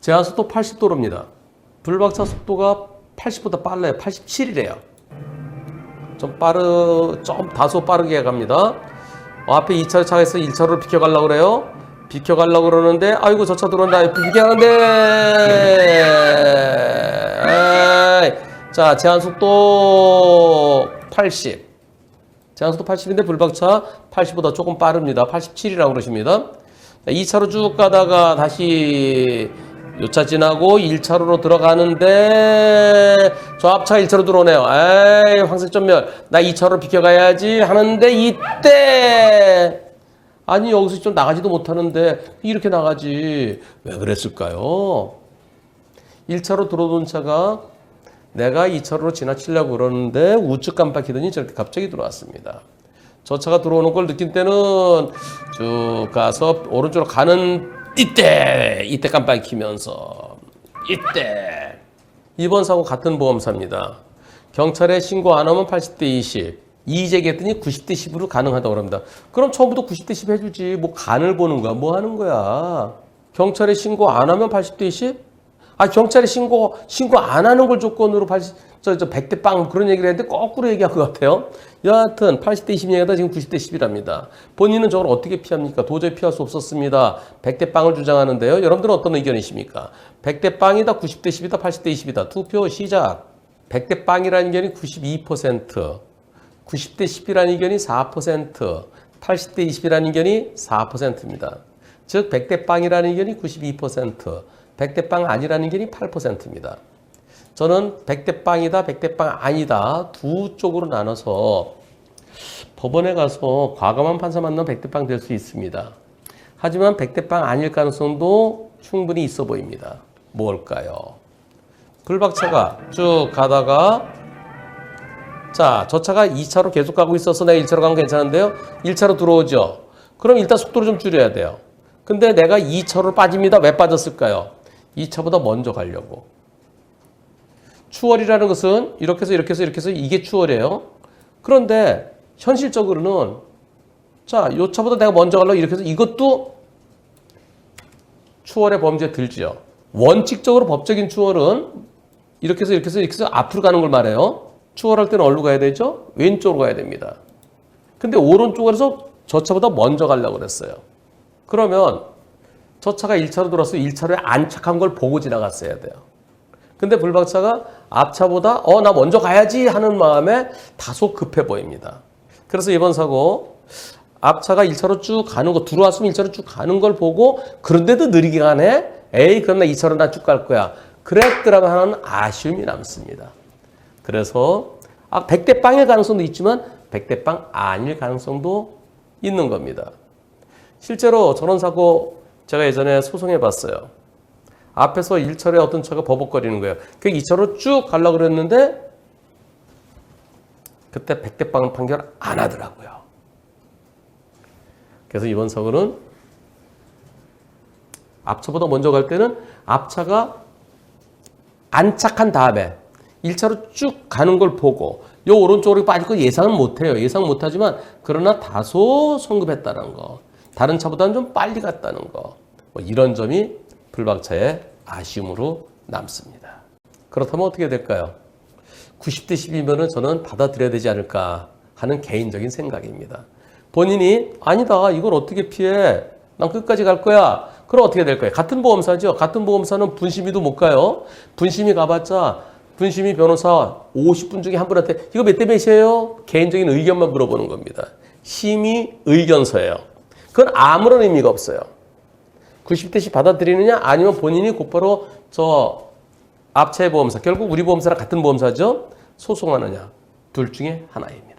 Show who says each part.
Speaker 1: 제한속도 80도로입니다. 불박차 속도가 80보다 빨라요. 87이래요. 좀 다소 빠르게 갑니다. 앞에 2차로 차가 있어 1차로를 비켜가려고 그래요. 비켜가려고 그러는데, 아이고, 저 차 들어온다. 비켜가는데, 자, 제한속도 80. 제한속도 80인데 불박차 80보다 조금 빠릅니다. 87이라고 그러십니다. 2차로 쭉 가다가 다시 요 차 지나고 1차로로 들어가는데 저 앞차가 1차로 들어오네요. 에이, 황색 전멸. 나 2차로 비켜가야지 하는데 이때 아니 여기서 좀 나가지도 못하는데 이렇게 나가지. 왜 그랬을까요? 1차로 들어온 차가 내가 2차로로 지나치려고 그러는데 우측 깜빡이더니 저렇게 갑자기 들어왔습니다. 저 차가 들어오는 걸 느낀 때는 쭉 가서 오른쪽으로 가는 이때 깜빡이 켜면서 이때 이번 사고 같은 보험사입니다. 경찰에 신고 안 하면 80대 20 이의제기했더니 90대 10으로 가능하다고 합니다. 그럼 처음부터 90대 10 해주지 뭐 간을 보는 거야 뭐 하는 거야. 경찰에 신고 안 하면 80대 20? 아 경찰에 신고 안 하는 걸 조건으로 100대 빵 그런 얘기를 했는데 거꾸로 얘기한 것 같아요. 여하튼 80대 20 얘기하다 지금 90대 10이랍니다. 본인은 저걸 어떻게 피합니까? 도저히 피할 수 없었습니다. 100대 빵을 주장하는데요. 여러분들은 어떤 의견이십니까? 100대 빵이다, 90대 10이다, 80대 20이다. 투표 시작. 100대 빵이라는 의견이 92%, 90대 10이라는 의견이 4%, 80대 20이라는 의견이 4%입니다. 즉 100대 빵이라는 의견이 92%, 100대 빵 아니라는 의견이 8%입니다. 저는 100대 빵이다, 100대 빵 아니다 두 쪽으로 나눠서 법원에 가서 과감한 판사 만나면 100대 빵 될 수 있습니다. 하지만 100대 빵 아닐 가능성도 충분히 있어 보입니다. 뭘까요? 불박차가 쭉 가다가 자, 저 차가 2차로 계속 가고 있어서 내가 1차로 가면 괜찮은데요. 1차로 들어오죠. 그럼 일단 속도를 좀 줄여야 돼요. 근데 내가 2차로 빠집니다. 왜 빠졌을까요? 2차보다 먼저 가려고. 추월이라는 것은 이렇게 해서 이게 추월이에요. 그런데 현실적으로는 자, 요 차보다 내가 먼저 가려고 이렇게 해서 이것도 추월의 범죄에 들지요. 원칙적으로 법적인 추월은 이렇게 해서 앞으로 가는 걸 말해요. 추월할 때는 어디로 가야 되죠? 왼쪽으로 가야 됩니다. 근데 오른쪽으로 저 차보다 먼저 가려고 그랬어요. 그러면 저 차가 1차로 들어와서 1차로에 안착한 걸 보고 지나갔어야 돼요. 근데 불박차가 앞차보다 나 먼저 가야지 하는 마음에 다소 급해 보입니다. 그래서 이번 사고 앞차가 1차로 쭉 가는 거 들어왔으면 1차로 쭉 가는 걸 보고 그런데도 느리게 가네? 에이 그럼 나 2차로 나 쭉 갈 거야. 그랬더라면 하는 아쉬움이 남습니다. 그래서 100대 빵일 가능성도 있지만 100대 빵 아닐 가능성도 있는 겁니다. 실제로 저런 사고 제가 예전에 소송해 봤어요. 앞에서 1차로에 어떤 차가 버벅거리는 거예요. 그 2차로 쭉 가려고 그랬는데 그때 100대 빵을 판결 안 하더라고요. 그래서 이번 사고는 앞차보다 먼저 갈 때는 앞차가 안착한 다음에 1차로 쭉 가는 걸 보고 요 오른쪽으로 빠질 거 예상은 못해요. 예상 못하지만 그러나 다소 성급했다는 거. 다른 차보다는 좀 빨리 갔다는 거. 뭐 이런 점이 불박차의 아쉬움으로 남습니다. 그렇다면 어떻게 될까요? 90대 10이면 저는 받아들여야 되지 않을까 하는 개인적인 생각입니다. 본인이 아니다 이걸 어떻게 피해? 난 끝까지 갈 거야. 그럼 어떻게 될 거예요? 같은 보험사죠. 같은 보험사는 분심이도 못 가요. 분심이 가봤자 분심이 변호사 50분 중에 한 분한테 이거 몇 대 몇이에요? 개인적인 의견만 물어보는 겁니다. 심의 의견서예요. 그건 아무런 의미가 없어요. 90대 10 받아들이느냐 아니면 본인이 곧바로 저 앞차의 보험사 결국 우리 보험사랑 같은 보험사죠. 소송하느냐 둘 중에 하나입니다.